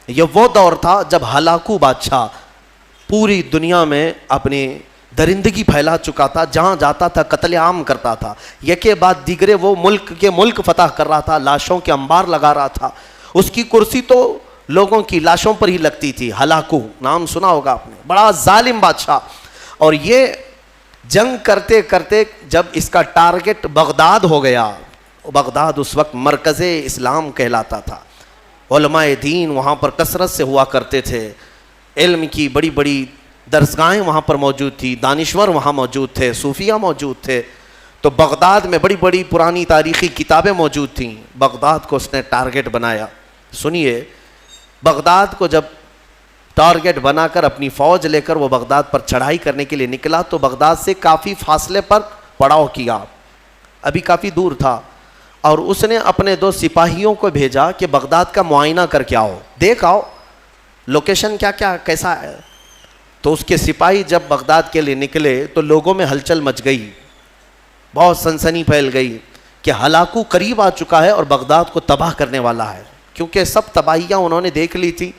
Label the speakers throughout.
Speaker 1: یہ وہ دور تھا جب ہلاکو بادشاہ پوری دنیا میں اپنی درندگی پھیلا چکا تھا، جہاں جاتا تھا قتل عام کرتا تھا، یکے بعد دیگرے وہ ملک فتح کر رہا تھا، لاشوں کے انبار لگا رہا تھا. اس کی کرسی تو لوگوں کی لاشوں پر ہی لگتی تھی. ہلاکو نام سنا ہوگا آپ نے، بڑا ظالم بادشاہ. اور یہ جنگ کرتے کرتے جب اس کا ٹارگٹ بغداد ہو گیا، بغداد اس وقت مرکز اسلام کہلاتا تھا، علماء دین وہاں پر کثرت سے ہوا کرتے تھے، علم کی بڑی بڑی درسگاہیں وہاں پر موجود تھی، دانشور وہاں موجود تھے، صوفیہ موجود تھے. تو بغداد میں بڑی بڑی پرانی تاریخی کتابیں موجود تھیں. بغداد کو اس نے ٹارگٹ بنایا. سنیے، بغداد کو جب ٹارگٹ بنا کر اپنی فوج لے کر وہ بغداد پر چڑھائی کرنے کے لیے نکلا تو بغداد سے کافی فاصلے پر پڑاؤ کیا، ابھی کافی دور تھا. اور اس نے اپنے 2 سپاہیوں کو بھیجا کہ بغداد کا معائنہ کر کے آؤ، دیکھ آؤ لوکیشن کیا کیسا ہے. تو اس کے سپاہی جب بغداد کے لیے نکلے تو لوگوں میں ہلچل مچ گئی، بہت سنسنی پھیل گئی کہ ہلاکو قریب آ چکا ہے اور بغداد کو تباہ کرنے والا ہے. کیونکہ سب تباہیاں انہوں نے دیکھ لی تھی،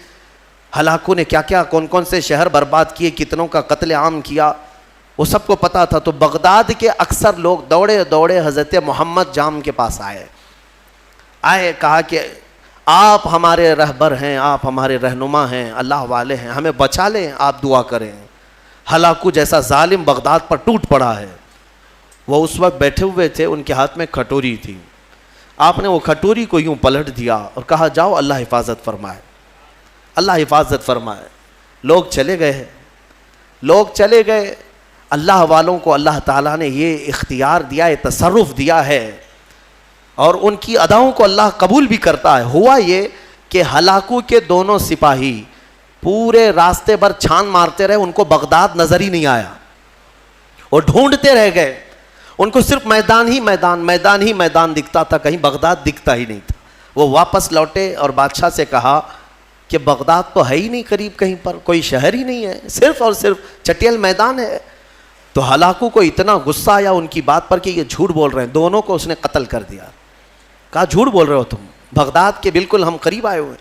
Speaker 1: ہلاکو نے کیا کون سے شہر برباد کیے، کتنوں کا قتل عام کیا، وہ سب کو پتا تھا. تو بغداد کے اکثر لوگ دوڑے دوڑے حضرت محمد جام کے پاس آئے، کہا کہ آپ ہمارے رہبر ہیں، آپ ہمارے رہنما ہیں، اللہ والے ہیں، ہمیں بچا لیں، آپ دعا کریں. ہلاکو جیسا ظالم بغداد پر ٹوٹ پڑا ہے. وہ اس وقت بیٹھے ہوئے تھے، ان کے ہاتھ میں کھٹوری تھی. آپ نے وہ کھٹوری کو یوں پلٹ دیا اور کہا جاؤ اللہ حفاظت فرمائے، اللہ حفاظت فرمائے. لوگ چلے گئے. اللہ والوں کو اللہ تعالیٰ نے یہ اختیار دیا ہے، تصرف دیا ہے، اور ان کی اداؤں کو اللہ قبول بھی کرتا ہے. ہوا یہ کہ ہلاکو کے 2 سپاہی پورے راستے پر چھان مارتے رہے، ان کو بغداد نظر ہی نہیں آیا. وہ ڈھونڈتے رہ گئے، ان کو صرف میدان ہی میدان دکھتا تھا، کہیں بغداد دکھتا ہی نہیں تھا. وہ واپس لوٹے اور بادشاہ سے کہا کہ بغداد تو ہے ہی نہیں قریب، کہیں پر کوئی شہر ہی نہیں ہے، صرف اور صرف چٹیل میدان ہے. تو ہلاکو کو اتنا غصہ آیا ان کی بات پر کہ یہ جھوٹ بول رہے ہیں. دونوں کو اس نے قتل کر دیا. کہا جھوٹ بول رہے ہو تم، بغداد کے بالکل ہم قریب آئے ہوئے.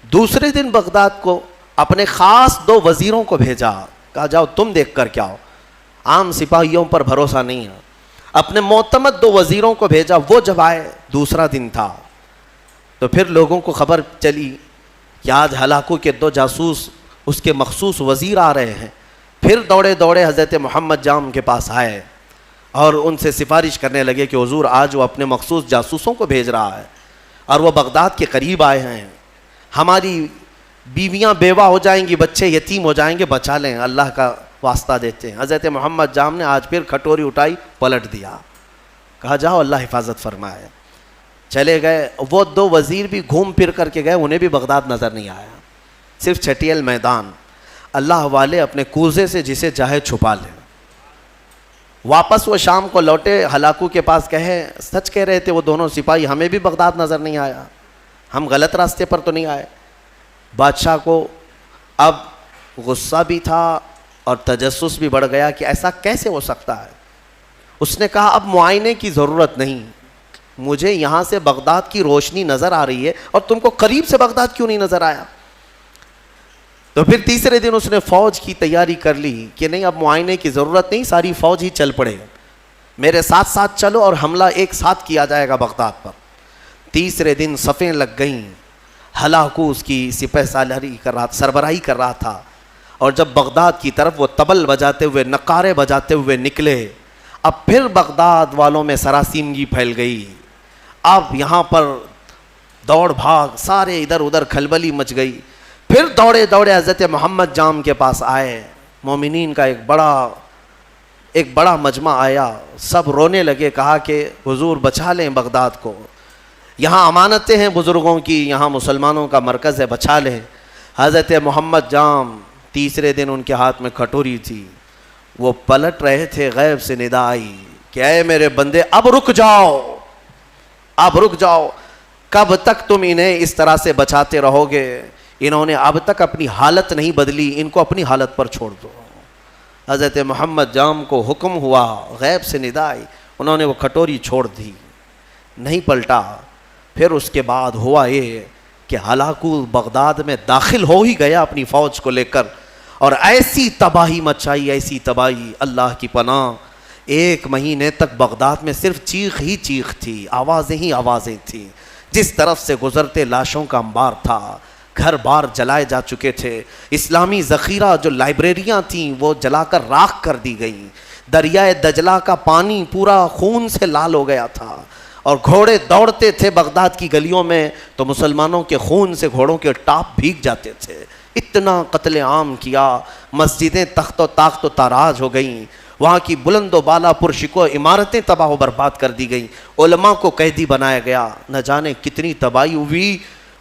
Speaker 1: دوسرے دن بغداد کو اپنے خاص 2 وزیروں کو بھیجا، کہا جاؤ تم دیکھ کر کے آؤ، عام سپاہیوں پر بھروسہ نہیں ہے. اپنے معتمد 2 وزیروں کو بھیجا. وہ جب آئے، دوسرا دن تھا، تو پھر لوگوں کو خبر چلی کہ آج ہلاکو کے 2 جاسوس اس کے مخصوص وزیر آ رہے ہیں. پھر دوڑے دوڑے حضرت محمد جام کے پاس آئے اور ان سے سفارش کرنے لگے کہ حضور آج وہ اپنے مخصوص جاسوسوں کو بھیج رہا ہے اور وہ بغداد کے قریب آئے ہیں، ہماری بیویاں بیوہ ہو جائیں گی، بچے یتیم ہو جائیں گے، بچا لیں، اللہ کا واسطہ دیتے ہیں. حضرت محمد جام نے آج پھر کھٹوری اٹھائی، پلٹ دیا، کہا جاؤ اللہ حفاظت فرمائے. چلے گئے. وہ 2 وزیر بھی گھوم پھر کر کے گئے، انہیں بھی بغداد نظر نہیں آیا، صرف چٹیل میدان. اللہ والے اپنے کوزے سے جسے چاہے چھپا لیں. واپس وہ شام کو لوٹے، ہلاکو کے پاس کہے سچ کہہ رہے تھے وہ 2 سپاہی، ہمیں بھی بغداد نظر نہیں آیا، ہم غلط راستے پر تو نہیں آئے. بادشاہ کو اب غصہ بھی تھا اور تجسس بھی بڑھ گیا کہ ایسا کیسے ہو سکتا ہے. اس نے کہا اب معائنے کی ضرورت نہیں، مجھے یہاں سے بغداد کی روشنی نظر آ رہی ہے اور تم کو قریب سے بغداد کیوں نہیں نظر آیا. تو پھر تیسرے دن اس نے فوج کی تیاری کر لی کہ نہیں اب معائنے کی ضرورت نہیں، ساری فوج ہی چل پڑے، میرے ساتھ ساتھ چلو اور حملہ ایک ساتھ کیا جائے گا بغداد پر. تیسرے دن صفیں لگ گئیں. ہلاکو اس کی سپہ سالاری کر رہا، سربراہی کر رہا تھا، اور جب بغداد کی طرف وہ طبل بجاتے ہوئے، نقارے بجاتے ہوئے نکلے، اب پھر بغداد والوں میں سراسیمگی پھیل گئی. اب یہاں پر دوڑ بھاگ، سارے ادھر ادھر کھلبلی مچ گئی. پھر دوڑے دوڑے حضرت محمد جام کے پاس آئے. مومنین کا ایک بڑا مجمع آیا، سب رونے لگے، کہا کہ حضور بچا لیں بغداد کو، یہاں امانتیں ہیں بزرگوں کی، یہاں مسلمانوں کا مرکز ہے، بچا لیں. حضرت محمد جام تیسرے دن ان کے ہاتھ میں کھٹوری تھی، وہ پلٹ رہے تھے، غیب سے ندا آئی کہ اے میرے بندے اب رک جاؤ، اب رک جاؤ، کب تک تم انہیں اس طرح سے بچاتے رہو گے؟ انہوں نے اب تک اپنی حالت نہیں بدلی، ان کو اپنی حالت پر چھوڑ دو. حضرت محمد جام کو حکم ہوا، غیب سے ندا آئی، انہوں نے وہ کھٹوری چھوڑ دی، نہیں پلٹا. پھر اس کے بعد ہوا یہ کہ ہلاکو بغداد میں داخل ہو ہی گیا اپنی فوج کو لے کر، اور ایسی تباہی مچائی، ایسی تباہی، اللہ کی پناہ، 1 مہینے تک بغداد میں صرف چیخ ہی چیخ تھی، آوازیں ہی آوازیں تھیں، جس طرف سے گزرتے لاشوں کا انبار تھا، گھر بار جلائے جا چکے تھے، اسلامی ذخیرہ جو لائبریریاں تھیں وہ جلا کر راکھ کر دی گئیں، دریائے دجلہ کا پانی پورا خون سے لال ہو گیا تھا، اور گھوڑے دوڑتے تھے بغداد کی گلیوں میں تو مسلمانوں کے خون سے گھوڑوں کے ٹاپ بھیگ جاتے تھے، اتنا قتل عام کیا، مسجدیں تخت و طاقت و تاراج ہو گئیں، وہاں کی بلند و بالا پرشکو عمارتیں تباہ و برباد کر دی گئیں، علماء کو قیدی بنایا گیا، نہ جانے کتنی تباہی ہوئی،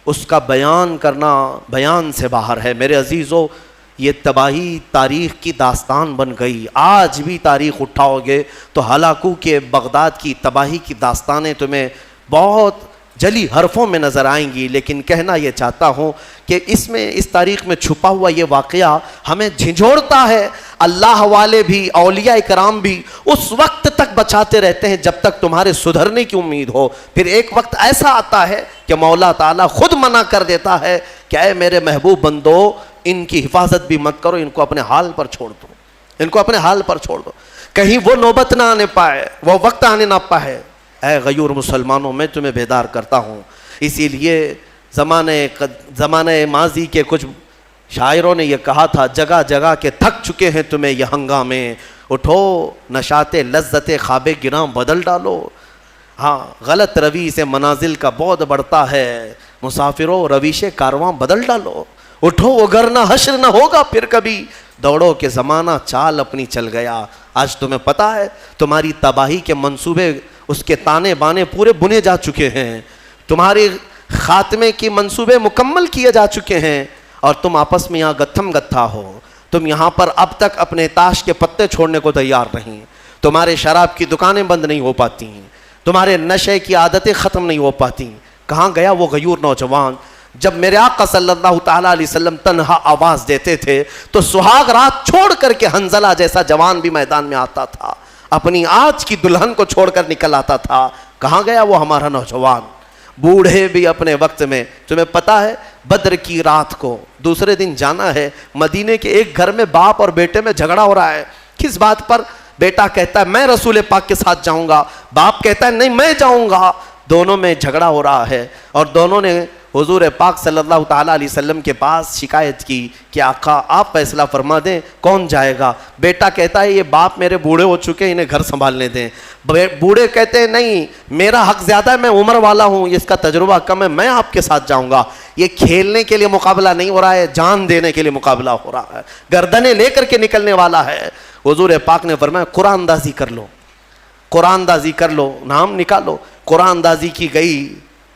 Speaker 1: اس کا بیان کرنا بیان سے باہر ہے۔ میرے عزیزو، یہ تباہی تاریخ کی داستان بن گئی، آج بھی تاریخ اٹھاؤ گے تو ہلاکو کے بغداد کی تباہی کی داستانیں تمہیں بہت جلی حرفوں میں نظر آئیں گی، لیکن کہنا یہ چاہتا ہوں کہ اس تاریخ میں چھپا ہوا یہ واقعہ ہمیں جھنجھوڑتا ہے۔ اللہ والے بھی، اولیاء کرام بھی اس وقت تک بچاتے رہتے ہیں جب تک تمہارے سدھرنے کی امید ہو، پھر ایک وقت ایسا آتا ہے کہ مولا تعالیٰ خود منع کر دیتا ہے کہ اے میرے محبوب بندو، ان کی حفاظت بھی مت کرو، ان کو اپنے حال پر چھوڑ دو، ان کو اپنے حال پر چھوڑ دو، کہیں وہ نوبت نہ آنے پائے، وہ وقت آنے نہ پائے۔ اے غیور مسلمانوں، میں تمہیں بیدار کرتا ہوں، اسی لیے زمانے ماضی کے کچھ شاعروں نے یہ کہا تھا، جگہ جگہ کے تھک چکے ہیں تمہیں یہ ہنگامے، اٹھو نشاط لذت خواب گراں بدل ڈالو۔ ہاں، غلط روی سے منازل کا بعد بڑھتا ہے، مسافروں رویش کارواں بدل ڈالو، اٹھو اگرنہ حشر نہ ہوگا پھر کبھی، دوڑو کہ زمانہ چال اپنی چل گیا۔ آج تمہیں پتا ہے تمہاری تباہی کے منصوبے، اس کے تانے بانے پورے بنے جا چکے ہیں، تمہارے خاتمے کی منصوبے مکمل کیے جا چکے ہیں، اور تم آپس میں یہاں گتھم گتھا ہو۔ تم یہاں پر اب تک اپنے تاش کے پتے چھوڑنے کو تیار نہیں، تمہارے شراب کی دکانیں بند نہیں ہو پاتی، تمہارے نشے کی عادتیں ختم نہیں ہو پاتی۔ کہاں گیا وہ غیور نوجوان؟ جب میرے آقا صلی اللہ تعالیٰ علیہ وسلم تنہا آواز دیتے تھے تو سہاگ رات چھوڑ کر کے حنظلہ جیسا جوان بھی میدان میں آتا تھا، اپنی آج کی دلہن کو چھوڑ کر نکل آتا تھا۔ کہاں گیا وہ ہمارا نوجوان؟ بوڑھے بھی اپنے وقت میں، تمہیں پتا ہے بدر کی رات کو دوسرے دن جانا ہے، مدینے کے ایک گھر میں باپ اور بیٹے میں جھگڑا ہو رہا ہے، کس بات پر؟ بیٹا کہتا ہے میں رسول پاک کے ساتھ جاؤں گا، باپ کہتا ہے نہیں میں جاؤں گا، دونوں میں جھگڑا ہو رہا ہے، اور دونوں نے حضور پاک صلی اللہ تعالیٰ علیہ وسلم کے پاس شکایت کی کہ آقا آپ فیصلہ فرما دیں کون جائے گا۔ بیٹا کہتا ہے یہ باپ میرے بوڑھے ہو چکے ہیں، انہیں گھر سنبھالنے دیں۔ بوڑھے کہتے ہیں نہیں میرا حق زیادہ ہے، میں عمر والا ہوں، اس کا تجربہ کم ہے، میں آپ کے ساتھ جاؤں گا۔ یہ کھیلنے کے لیے مقابلہ نہیں ہو رہا ہے، جان دینے کے لیے مقابلہ ہو رہا ہے، گردنیں لے کر کے نکلنے والا ہے۔ حضور پاک نے فرمایا قرآن اندازی کر لو، قرآن اندازی کر لو، نام نکالو۔ قرآن اندازی کی گئی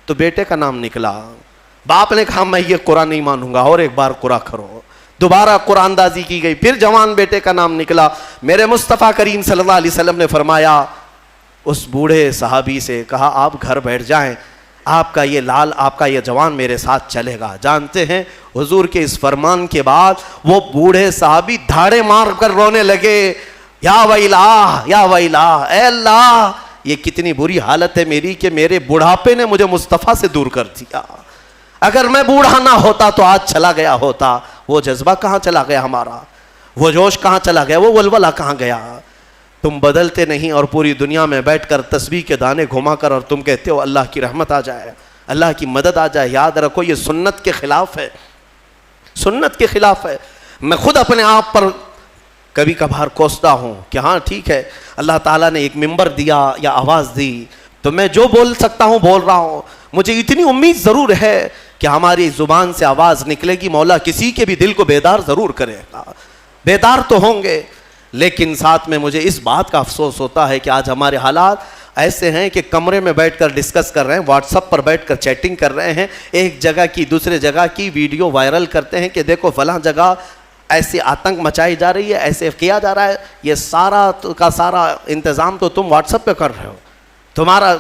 Speaker 1: تو بیٹے کا نام نکلا، باپ نے کہا میں یہ قرآن نہیں مانوں گا، اور ایک بار قرآن کرو۔ دوبارہ قرآن اندازی کی گئی، پھر جوان بیٹے کا نام نکلا۔ میرے مصطفیٰ کریم صلی اللہ علیہ وسلم نے فرمایا اس بوڑھے صحابی سے، کہا آپ گھر بیٹھ جائیں، آپ کا یہ لال، آپ کا یہ جوان میرے ساتھ چلے گا۔ جانتے ہیں حضور کے اس فرمان کے بعد وہ بوڑھے صحابی دھاڑے مار کر رونے لگے، یا ویلا یا ویلا، اے اللہ یہ کتنی بری حالت ہے میری کہ میرے بڑھاپے نے مجھے مصطفیٰ سے دور کر دیا، اگر میں بوڑھا نہ ہوتا تو آج چلا گیا ہوتا۔ وہ جذبہ کہاں چلا گیا ہمارا؟ وہ جوش کہاں چلا گیا؟ وہ ولولہ کہاں گیا؟ تم بدلتے نہیں، اور پوری دنیا میں بیٹھ کر تسبیح کے دانے گھما کر اور تم کہتے ہو اللہ کی رحمت آ جائے، اللہ کی مدد آ جائے۔ یاد رکھو یہ سنت کے خلاف ہے، سنت کے خلاف ہے۔ میں خود اپنے آپ پر کبھی کبھار کوستا ہوں کہ ہاں ٹھیک ہے، اللہ تعالیٰ نے ایک منبر دیا یا آواز دی تو میں جو بول سکتا ہوں بول رہا ہوں۔ مجھے اتنی امید ضرور ہے کہ ہماری زبان سے آواز نکلے گی، مولا کسی کے بھی دل کو بیدار ضرور کرے گا، بیدار تو ہوں گے۔ لیکن ساتھ میں مجھے اس بات کا افسوس ہوتا ہے کہ آج ہمارے حالات ایسے ہیں کہ کمرے میں بیٹھ کر ڈسکس کر رہے ہیں، واٹس ایپ پر بیٹھ کر چیٹنگ کر رہے ہیں، ایک جگہ کی دوسرے جگہ کی ویڈیو وائرل کرتے ہیں کہ دیکھو فلاں جگہ ایسی آتنک مچائی جا رہی ہے، ایسے کیا جا رہا ہے۔ یہ سارا کا سارا انتظام تو تم واٹس ایپ پہ کر رہے ہو،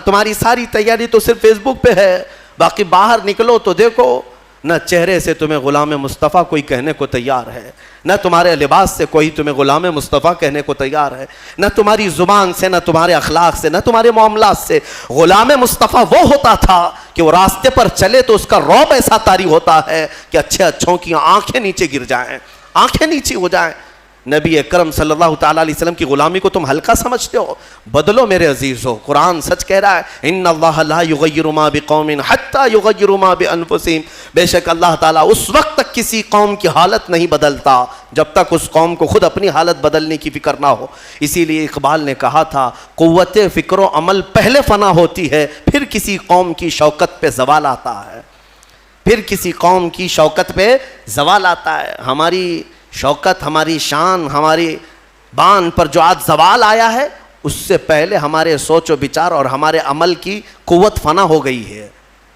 Speaker 1: تمہاری ساری تیاری تو صرف فیس بک پہ ہے، باقی باہر نکلو تو دیکھو نہ چہرے سے تمہیں غلام مصطفیٰ کوئی کہنے کو تیار ہے، نہ تمہارے لباس سے کوئی تمہیں غلام مصطفیٰ کہنے کو تیار ہے، نہ تمہاری زبان سے، نہ تمہارے اخلاق سے، نہ تمہارے معاملات سے۔ غلام مصطفیٰ وہ ہوتا تھا کہ وہ راستے پر چلے تو اس کا رعب ایسا طاری ہوتا ہے کہ اچھے اچھوں کی آنکھیں نیچے گر جائیں، آنکھیں نیچے ہو جائیں۔ نبی اکرم صلی اللہ تعالیٰ علیہ وسلم کی غلامی کو تم ہلکا سمجھتے ہو؟ بدلو میرے عزیزو، قرآن سچ کہہ رہا ہے، ان اللہ لا یغیر ما بقوم حتی یغیروا ما بانفسہم، بے شک اللہ تعالیٰ اس وقت تک کسی قوم کی حالت نہیں بدلتا جب تک اس قوم کو خود اپنی حالت بدلنے کی فکر نہ ہو۔ اسی لیے اقبال نے کہا تھا، قوت فکر و عمل پہلے فنا ہوتی ہے، پھر کسی قوم کی شوکت پہ زوال آتا ہے، پھر کسی قوم کی شوکت پہ زوال آتا ہے۔ ہماری شوکت، ہماری شان، ہماری بان پر جو آج زوال آیا ہے، اس سے پہلے ہمارے سوچ و بچار اور ہمارے عمل کی قوت فنا ہو گئی ہے۔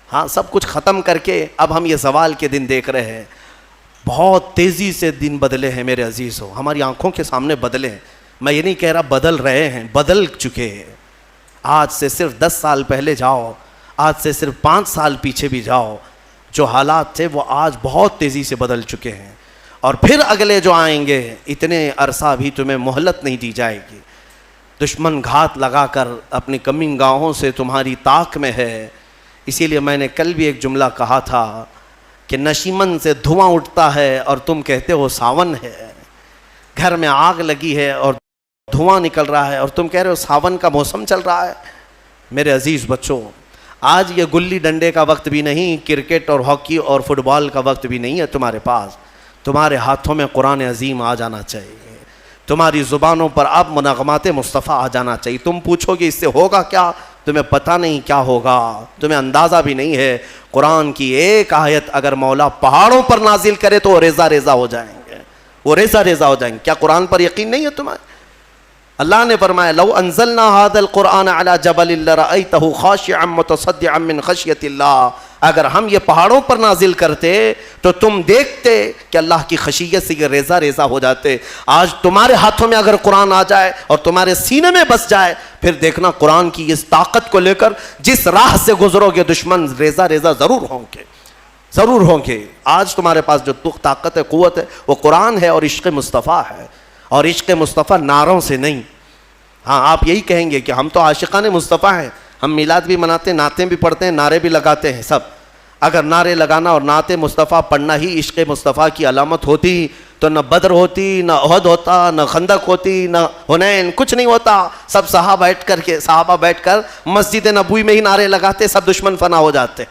Speaker 1: ہاں، سب کچھ ختم کر کے اب ہم یہ زوال کے دن دیکھ رہے ہیں۔ بہت تیزی سے دن بدلے ہیں میرے عزیزو، ہماری آنکھوں کے سامنے بدلے ہیں۔ میں یہ نہیں کہہ رہا بدل رہے ہیں، بدل چکے ہیں۔ آج سے صرف 10 سال پہلے جاؤ، آج سے صرف 5 سال پیچھے بھی جاؤ، جو حالات تھے وہ آج بہت تیزی سے بدل چکے ہیں، اور پھر اگلے جو آئیں گے اتنے عرصہ بھی تمہیں مہلت نہیں دی جائے گی۔ دشمن گھات لگا کر اپنی کمین گاہوں سے تمہاری طاق میں ہے۔ اسی لیے میں نے کل بھی ایک جملہ کہا تھا کہ نشیمن سے دھواں اٹھتا ہے اور تم کہتے ہو ساون ہے، گھر میں آگ لگی ہے اور دھواں نکل رہا ہے اور تم کہہ رہے ہو ساون کا موسم چل رہا ہے۔ میرے عزیز بچوں، آج یہ گلی ڈنڈے کا وقت بھی نہیں، کرکٹ اور ہاکی اور فٹ بال کا وقت بھی نہیں ہے تمہارے پاس۔ تمہارے ہاتھوں میں قرآن عظیم آ جانا چاہیے، تمہاری زبانوں پر اب منغمات مصطفیٰ آ جانا چاہیے۔ تم پوچھو گے اس سے ہوگا کیا؟ تمہیں پتہ نہیں کیا ہوگا، تمہیں اندازہ بھی نہیں ہے۔ قرآن کی ایک آیت اگر مولا پہاڑوں پر نازل کرے تو وہ ریزہ ریزہ ہو جائیں گے، وہ ریزہ ریزہ ہو جائیں گے۔ کیا قرآن پر یقین نہیں ہے تمہیں؟ اللہ نے فرمایا، لو انزلنا هذا القرآن على جبل لرأيته خاشعا متصدعا من خشیۃ اللہ، اگر ہم یہ پہاڑوں پر نازل کرتے تو تم دیکھتے کہ اللہ کی خشیت سے یہ ریزہ ریزہ ہو جاتے۔ آج تمہارے ہاتھوں میں اگر قرآن آ جائے اور تمہارے سینے میں بس جائے، پھر دیکھنا قرآن کی اس طاقت کو لے کر جس راہ سے گزرو گے دشمن ریزہ ریزہ ضرور ہوں گے، ضرور ہوں گے۔ آج تمہارے پاس جو طاقت ہے، قوت ہے، وہ قرآن ہے اور عشق مصطفیٰ ہے، اور عشق مصطفیٰ نعروں سے نہیں۔ ہاں، آپ یہی کہیں گے کہ ہم تو عاشقان مصطفیٰ ہیں، ہم میلاد بھی مناتے ہیں، نعتیں بھی پڑھتے ہیں، نعرے بھی لگاتے ہیں سب۔ اگر نعرے لگانا اور نعت مصطفیٰ پڑھنا ہی عشق مصطفیٰ کی علامت ہوتی تو نہ بدر ہوتی، نہ احد ہوتا، نہ خندق ہوتی، نہ حنین، کچھ نہیں ہوتا۔ سب صحابہ بیٹھ کر مسجد نبوی میں ہی نعرے لگاتے، سب دشمن فنا ہو جاتے۔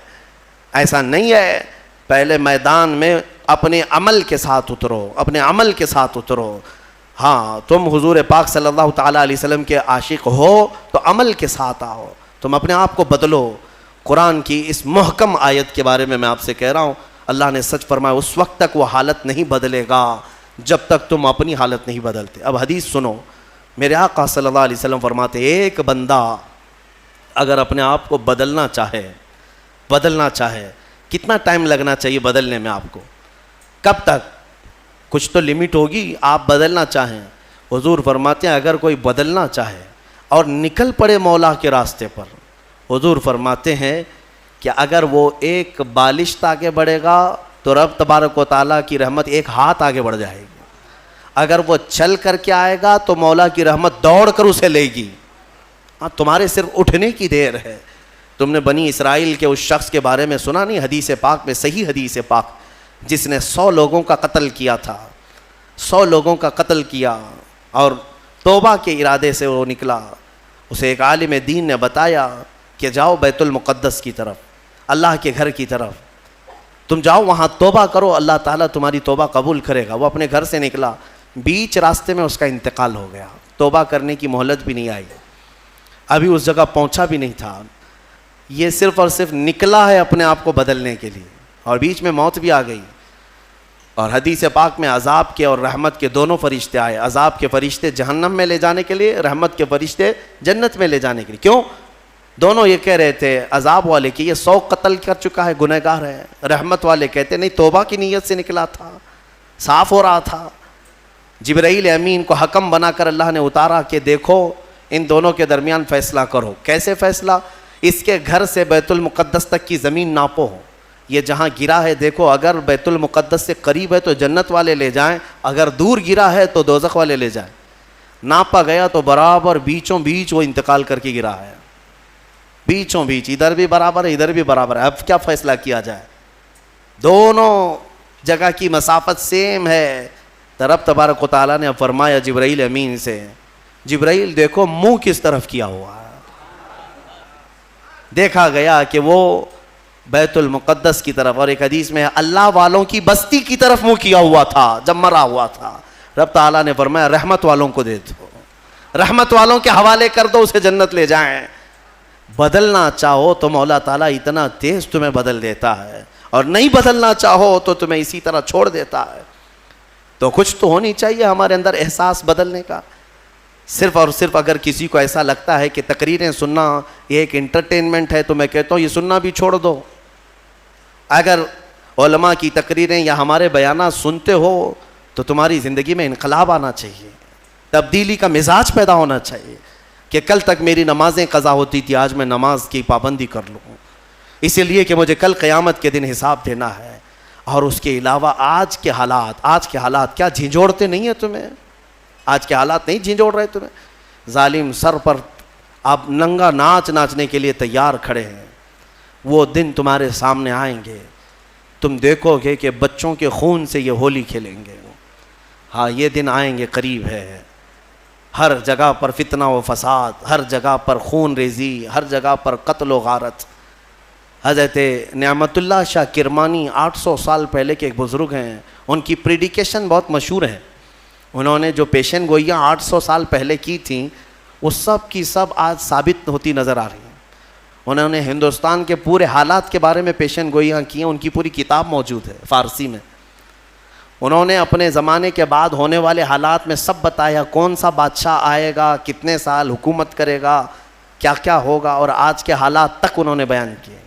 Speaker 1: ایسا نہیں ہے۔ پہلے میدان میں اپنے عمل کے ساتھ اترو، اپنے عمل کے ساتھ اترو۔ ہاں، تم حضور پاک صلی اللہ تعالیٰ علیہ وسلم کے عاشق ہو تو عمل کے ساتھ آؤ، تم اپنے آپ کو بدلو۔ قرآن کی اس محکم آیت کے بارے میں آپ سے کہہ رہا ہوں، اللہ نے سچ فرمایا، اس وقت تک وہ حالت نہیں بدلے گا جب تک تم اپنی حالت نہیں بدلتے۔ اب حدیث سنو، میرے آقا صلی اللہ علیہ وسلم فرماتے، ایک بندہ اگر اپنے آپ کو بدلنا چاہے، کتنا ٹائم لگنا چاہیے بدلنے میں آپ کو؟ کب تک؟ کچھ تو لمٹ ہوگی۔ آپ بدلنا چاہیں، حضور فرماتے ہیں اگر کوئی بدلنا چاہے اور نکل پڑے مولا کے راستے پر، حضور فرماتے ہیں کہ اگر وہ ایک بالشت آگے بڑھے گا تو رب تبارک و تعالیٰ کی رحمت ایک ہاتھ آگے بڑھ جائے گی۔ اگر وہ چل کر کے آئے گا تو مولا کی رحمت دوڑ کر اسے لے گی۔ ہاں، تمہارے صرف اٹھنے کی دیر ہے۔ تم نے بنی اسرائیل کے اس شخص کے بارے میں سنا نہیں؟ حدیث پاک میں، صحیح حدیث پاک، جس نے 100 لوگوں کا قتل کیا تھا، 100 لوگوں کا قتل کیا اور توبہ کے ارادے سے وہ نکلا۔ اسے ایک عالم دین نے بتایا کہ جاؤ بیت المقدس کی طرف، اللہ کے گھر کی طرف، تم جاؤ وہاں توبہ کرو، اللہ تعالیٰ تمہاری توبہ قبول کرے گا۔ وہ اپنے گھر سے نکلا، بیچ راستے میں اس کا انتقال ہو گیا، توبہ کرنے کی مہلت بھی نہیں آئی، ابھی اس جگہ پہنچا بھی نہیں تھا۔ یہ صرف اور صرف نکلا ہے اپنے آپ کو بدلنے کے لیے، اور بیچ میں موت بھی آ گئی۔ اور حدیث پاک میں عذاب کے اور رحمت کے دونوں فرشتے آئے، عذاب کے فرشتے جہنم میں لے جانے کے لیے، رحمت کے فرشتے جنت میں لے جانے کے لیے۔ کیوں؟ دونوں یہ کہہ رہے تھے، عذاب والے کہ یہ 100 قتل کر چکا ہے، گنہگار ہے، رحمت والے کہتے نہیں، توبہ کی نیت سے نکلا تھا، صاف ہو رہا تھا۔ جبرائیل امین کو حکم بنا کر اللہ نے اتارا کہ دیکھو ان دونوں کے درمیان فیصلہ کرو۔ کیسے فیصلہ؟ اس کے گھر سے بیت المقدس تک کی زمین ناپو، یہ جہاں گرا ہے دیکھو، اگر بیت المقدس سے قریب ہے تو جنت والے لے جائیں، اگر دور گرا ہے تو دوزخ والے لے جائیں۔ ناپا گیا تو برابر بیچوں بیچ وہ انتقال کر کے گرا ہے، بیچوں بیچ، ادھر بھی برابر ہے ادھر بھی برابر ہے۔ اب کیا فیصلہ کیا جائے؟ دونوں جگہ کی مسافت سیم ہے۔ تو رب تبارک و تعالیٰ نے فرمایا جبرائیل امین سے، جبرائیل دیکھو منہ کس طرف کیا ہوا ہے۔ دیکھا گیا کہ وہ بیت المقدس کی طرف، اور ایک حدیث میں اللہ والوں کی بستی کی طرف منہ کیا ہوا تھا جب مرا ہوا تھا۔ رب تعالیٰ نے فرمایا رحمت والوں کو دے دو، رحمت والوں کے حوالے کر دو، اسے جنت لے جائیں۔ بدلنا چاہو تو مولا تعالیٰ اتنا تیز تمہیں بدل دیتا ہے، اور نہیں بدلنا چاہو تو تمہیں اسی طرح چھوڑ دیتا ہے۔ تو کچھ تو ہونی چاہیے ہمارے اندر احساس بدلنے کا۔ صرف اور صرف اگر کسی کو ایسا لگتا ہے کہ تقریریں سننا یہ ایک انٹرٹینمنٹ ہے تو میں کہتا ہوں یہ سننا بھی چھوڑ دو۔ اگر علماء کی تقریریں یا ہمارے بیانات سنتے ہو تو تمہاری زندگی میں انقلاب آنا چاہیے، تبدیلی کا مزاج پیدا ہونا چاہیے کہ کل تک میری نمازیں قضا ہوتی تھی، آج میں نماز کی پابندی کر لوں، اسی لیے کہ مجھے کل قیامت کے دن حساب دینا ہے۔ اور اس کے علاوہ آج کے حالات کیا جھنجھوڑتے نہیں ہیں تمہیں؟ آج کے حالات نہیں جھنجھوڑ رہے تمہیں؟ ظالم سر پر آپ ننگا ناچنے کے لیے تیار کھڑے ہیں۔ وہ دن تمہارے سامنے آئیں گے، تم دیکھو گے کہ بچوں کے خون سے یہ ہولی کھیلیں گے۔ ہاں یہ دن آئیں گے، قریب ہے۔ ہر جگہ پر فتنہ و فساد، ہر جگہ پر خون ریزی، ہر جگہ پر قتل و غارت۔ حضرت نعمت اللہ شاہ کرمانی 800 سال پہلے کے ایک بزرگ ہیں، ان کی پریڈیکیشن بہت مشہور ہے۔ انہوں نے جو پیشن گوئیاں 800 سال پہلے کی تھیں وہ سب کی سب آج ثابت ہوتی نظر آ رہی ہیں۔ انہوں نے ہندوستان کے پورے حالات کے بارے میں پیشن گوئیاں کی ہیں، ان کی پوری کتاب موجود ہے فارسی میں۔ انہوں نے اپنے زمانے کے بعد ہونے والے حالات میں سب بتایا، کون سا بادشاہ آئے گا، کتنے سال حکومت کرے گا، کیا کیا ہوگا، اور آج کے حالات تک انہوں نے بیان کیے۔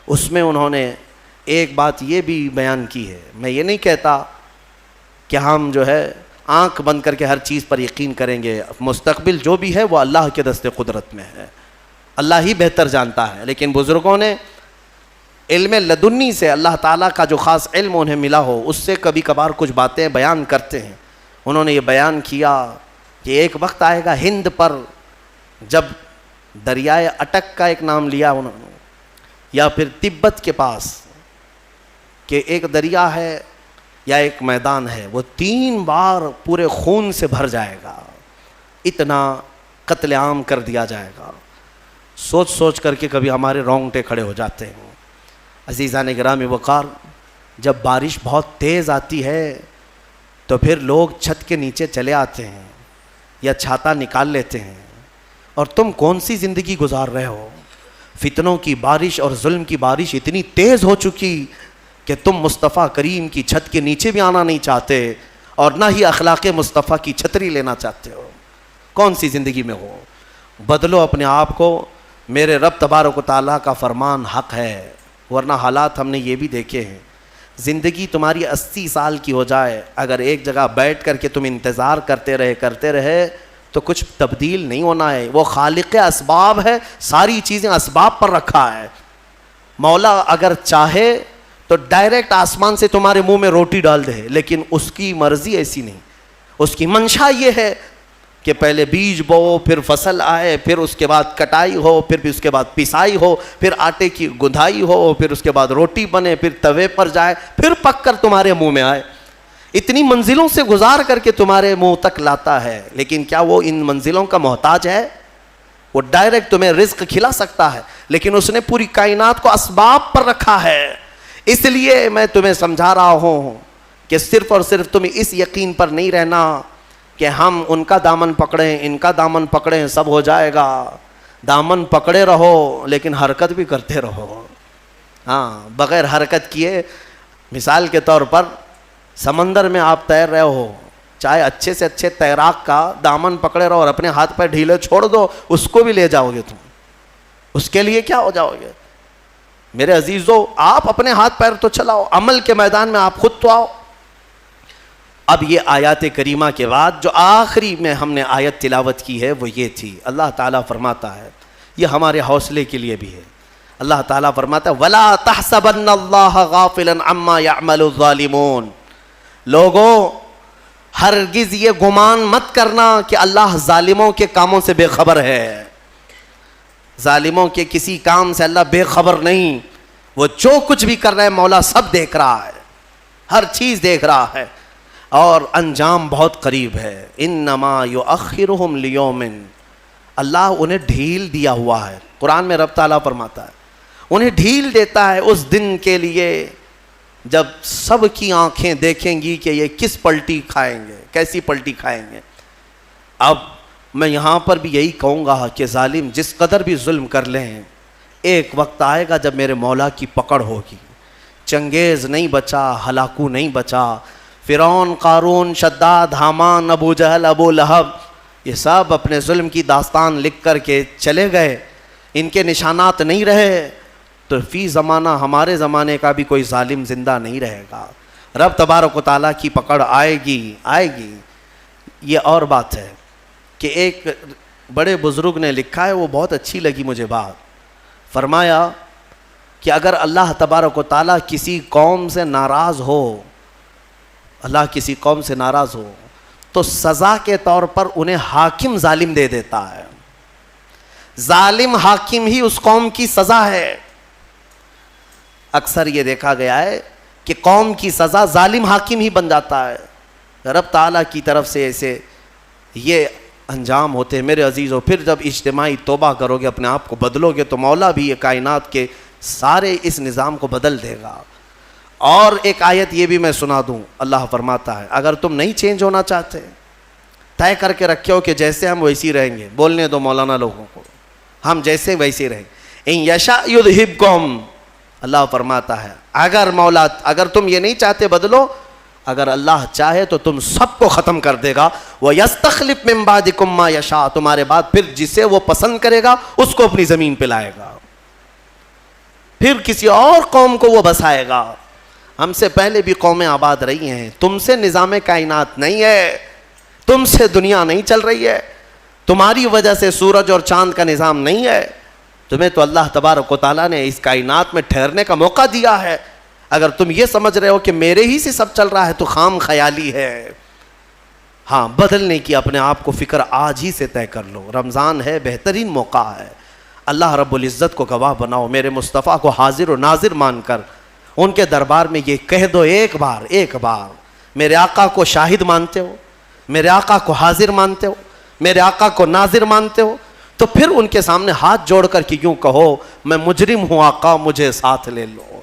Speaker 1: اس میں انہوں نے ایک بات یہ بھی بیان کی ہے، میں یہ نہیں کہتا کہ ہم جو ہے آنکھ بند کر کے ہر چیز پر یقین کریں گے، مستقبل جو بھی ہے وہ اللہ کے دست قدرت میں ہے، اللہ ہی بہتر جانتا ہے، لیکن بزرگوں نے علم لدنی سے، اللہ تعالیٰ کا جو خاص علم انہیں ملا ہو، اس سے کبھی کبھار کچھ باتیں بیان کرتے ہیں۔ انہوں نے یہ بیان کیا کہ ایک وقت آئے گا ہند پر، جب دریائے اٹک کا ایک نام لیا انہوں نے، یا پھر تبت کے پاس کہ ایک دریا ہے یا ایک میدان ہے، وہ 3 بار پورے خون سے بھر جائے گا، اتنا قتل عام کر دیا جائے گا۔ سوچ سوچ کر کے کبھی ہمارے رونگٹے کھڑے ہو جاتے ہیں۔ عزیزان گرامی وقار، جب بارش بہت تیز آتی ہے تو پھر لوگ چھت کے نیچے چلے آتے ہیں یا چھاتا نکال لیتے ہیں، اور تم کون سی زندگی گزار رہے ہو؟ فتنوں کی بارش اور ظلم کی بارش اتنی تیز ہو چکی کہ تم مصطفیٰ کریم کی چھت کے نیچے بھی آنا نہیں چاہتے، اور نہ ہی اخلاق مصطفیٰ کی چھتری لینا چاہتے ہو۔ کون سی زندگی میں ہو؟ بدلو اپنے آپ کو، میرے رب تبارک و تعالیٰ کا فرمان حق ہے، ورنہ حالات ہم نے یہ بھی دیکھے ہیں۔ زندگی تمہاری 80 سال کی ہو جائے، اگر ایک جگہ بیٹھ کر کے تم انتظار کرتے رہے تو کچھ تبدیل نہیں ہونا ہے۔ وہ خالق اسباب ہے، ساری چیزیں اسباب پر رکھا ہے۔ مولا اگر چاہے تو ڈائریکٹ آسمان سے تمہارے منہ میں روٹی ڈال دے، لیکن اس کی مرضی ایسی نہیں۔ اس کی منشا یہ ہے کہ پہلے بیج بو، پھر فصل آئے، پھر اس کے بعد کٹائی ہو، پھر اس کے بعد پسائی ہو، پھر آٹے کی گندھائی ہو، پھر اس کے بعد روٹی بنے، پھر توے پر جائے، پھر پک کر تمہارے منہ میں آئے۔ اتنی منزلوں سے گزار کر کے تمہارے منہ تک لاتا ہے، لیکن کیا وہ ان منزلوں کا محتاج ہے؟ وہ ڈائریکٹ تمہیں رزق کھلا سکتا ہے، لیکن اس نے پوری کائنات کو اسباب پر رکھا ہے۔ اس لیے میں تمہیں سمجھا رہا ہوں کہ صرف اور صرف تم اس یقین پر نہیں رہنا کہ ہم ان کا دامن پکڑیں، ان کا دامن پکڑیں، سب ہو جائے گا۔ دامن پکڑے رہو لیکن حرکت بھی کرتے رہو۔ ہاں، بغیر حرکت کیے، مثال کے طور پر سمندر میں آپ تیر رہے ہو، چاہے اچھے سے اچھے تیراک کا دامن پکڑے رہو اور اپنے ہاتھ پہ ڈھیلے چھوڑ دو، اس کو بھی لے جاؤ گے تم، اس کے لیے کیا ہو جاؤ گے؟ میرے عزیزو، آپ اپنے ہاتھ پیر تو چلاؤ، عمل کے میدان میں آپ خود تو آؤ۔ اب یہ آیات کریمہ کے بعد جو آخری میں ہم نے آیت تلاوت کی ہے وہ یہ تھی، اللہ تعالیٰ فرماتا ہے، یہ ہمارے حوصلے کے لیے بھی ہے۔ اللہ تعالیٰ فرماتا ہے وَلَا تَحْسَبَنَّ اللَّهَ غَافِلًا عَمَّا يَعْمَلُ الظَّالِمُونَ، لوگوں ہرگز یہ گمان مت کرنا کہ اللہ ظالموں کے کاموں سے بے خبر ہے. ظالموں کے کسی کام سے اللہ بے خبر نہیں. وہ جو کچھ بھی کر رہے ہیں مولا سب دیکھ رہا ہے، ہر چیز دیکھ رہا ہے، اور انجام بہت قریب ہے. انما یؤخرہم لیوم، اللہ انہیں ڈھیل دیا ہوا ہے. قرآن میں رب تعالیٰ فرماتا ہے انہیں ڈھیل دیتا ہے اس دن کے لیے جب سب کی آنکھیں دیکھیں گی کہ یہ کس پلٹی کھائیں گے، کیسی پلٹی کھائیں گے. اب میں یہاں پر بھی یہی کہوں گا کہ ظالم جس قدر بھی ظلم کر لیں، ایک وقت آئے گا جب میرے مولا کی پکڑ ہوگی. چنگیز نہیں بچا، ہلاکو نہیں بچا، فرعون، قارون، شداد، حامان، ابو جہل، ابو لہب، یہ سب اپنے ظلم کی داستان لکھ کر کے چلے گئے، ان کے نشانات نہیں رہے. تو فی زمانہ ہمارے زمانے کا بھی کوئی ظالم زندہ نہیں رہے گا. رب تبارک و تعالیٰ کی پکڑ آئے گی. یہ اور بات ہے کہ ایک بڑے بزرگ نے لکھا ہے، وہ بہت اچھی لگی مجھے بات. فرمایا کہ اگر اللہ تبارک و تعالیٰ کسی قوم سے ناراض ہو، اللہ کسی قوم سے ناراض ہو تو سزا کے طور پر انہیں حاکم ظالم دے دیتا ہے. ظالم حاکم ہی اس قوم کی سزا ہے. اکثر یہ دیکھا گیا ہے کہ قوم کی سزا ظالم حاکم ہی بن جاتا ہے. رب تعالیٰ کی طرف سے ایسے یہ انجام ہوتے ہیں میرے عزیزوں. پھر جب اجتماعی توبہ کرو گے، اپنے آپ کو بدلو گے، تو مولا بھی یہ کائنات کے سارے اس نظام کو بدل دے گا. اور ایک آیت یہ بھی میں سنا دوں. اللہ فرماتا ہے اگر تم نہیں چینج ہونا چاہتے، طے کر کے رکھے ہو کہ جیسے ہم ویسی رہیں گے، بولنے دو مولانا لوگوں کو، ہم جیسے ویسے رہیں. ان یشاء یذھبکم، اللہ فرماتا ہے اگر تم یہ نہیں چاہتے بدلو، اگر اللہ چاہے تو تم سب کو ختم کر دے گا. وَيَسْتَخْلِفْ مِن بَعْدِكُم مَّا يَشَاءُ، تمہارے بعد پھر جسے وہ پسند کرے گا اس کو اپنی زمین پہ لائے گا، پھر کسی اور قوم کو وہ بسائے گا. ہم سے پہلے بھی قومیں آباد رہی ہیں. تم سے نظام کائنات نہیں ہے، تم سے دنیا نہیں چل رہی ہے، تمہاری وجہ سے سورج اور چاند کا نظام نہیں ہے. تمہیں تو اللہ تبارک و تعالیٰ نے اس کائنات میں ٹھہرنے کا موقع دیا ہے. اگر تم یہ سمجھ رہے ہو کہ میرے ہی سے سب چل رہا ہے تو خام خیالی ہے. ہاں، بدلنے کی اپنے آپ کو فکر آج ہی سے طے کر لو. رمضان ہے، بہترین موقع ہے. اللہ رب العزت کو گواہ بناؤ، میرے مصطفیٰ کو حاضر و ناظر مان کر ان کے دربار میں یہ کہہ دو ایک بار میرے آقا کو شاہد مانتے ہو، میرے آقا کو حاضر مانتے ہو، میرے آقا کو ناظر مانتے ہو، تو پھر ان کے سامنے ہاتھ جوڑ کر کے یوں کہو میں مجرم ہوں آقا مجھے ساتھ لے لو،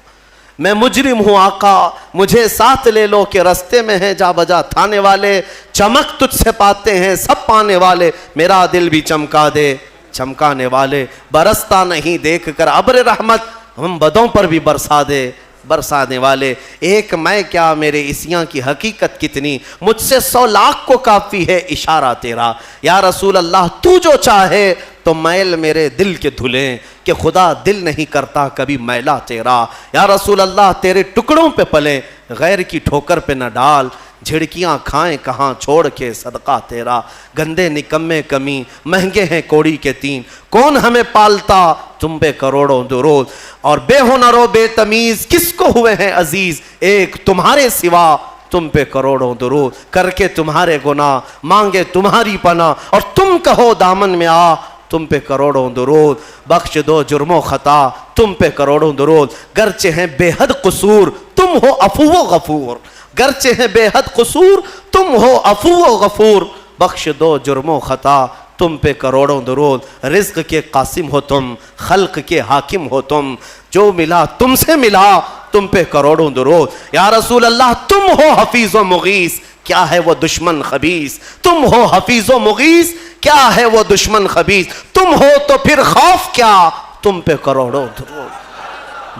Speaker 1: میں مجرم ہوں آقا مجھے ساتھ لے لو. کہ رستے میں ہیں جا بجا تھانے والے، چمک تجھ سے پاتے ہیں سب پانے والے، میرا دل بھی چمکا دے چمکانے والے. برستا نہیں دیکھ کر ابر رحمت، ہم بدوں پر بھی برسا دے برسانے والے. ایک میں کیا میرے عصیاں کی حقیقت کتنی، مجھ سے 100 لاکھ کو کافی ہے اشارہ تیرا. یا رسول اللہ تو جو چاہے تو میل میرے دل کے دھلیں، کہ خدا دل نہیں کرتا کبھی میلا تیرا. یا رسول اللہ تیرے ٹکڑوں پہ پلیں، غیر کی ٹھوکر پہ نہ ڈال، جھڑکیاں کھائیں کہاں چھوڑ کے صدقہ تیرا. گندے نکمے کمی مہنگے ہیں کوڑی کے تین، کون ہمیں پالتا تم پہ کروڑوں درود. اور بے ہنر و بے تمیز کس کو ہوئے ہیں عزیز، ایک تمہارے سوا تم پہ کروڑوں درود. کر کے تمہارے گناہ مانگے تمہاری پناہ، اور تم کہو دامن میں آ تم پہ کروڑوں درود. بخش دو جرم و خطا تم پہ کروڑوں درود. گرچہ ہیں بے حد قصور تم ہو عفو و غفور، گرچہ ہیں بے حد قصور تم ہو عفو و غفور. بخش دو جرم و خطا تم پہ کروڑوں درود. رزق کے قاسم ہو تم، خلق کے حاکم ہو تم، جو ملا تم سے ملا تم پہ کروڑوں درود. یا رسول اللہ تم ہو حفیظ و مغیث، کیا ہے وہ دشمن خبیث. تم ہو حفیظ و مغیث، کیا ہے وہ دشمن خبیث. تم ہو تو پھر خوف کیا تم پہ کروڑوں درود.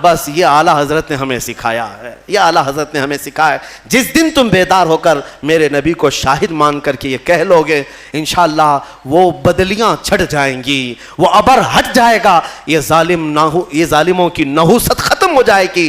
Speaker 1: بس یہ اعلیٰ حضرت نے ہمیں سکھایا ہے، یہ اعلیٰ حضرت نے ہمیں سکھایا ہے. جس دن تم بیدار ہو کر میرے نبی کو شاہد مان کر کے یہ کہہ لو گے، انشاءاللہ وہ بدلیاں چھٹ جائیں گی، وہ ابر ہٹ جائے گا، یہ ظالموں کی نحوست ختم ہو جائے گی.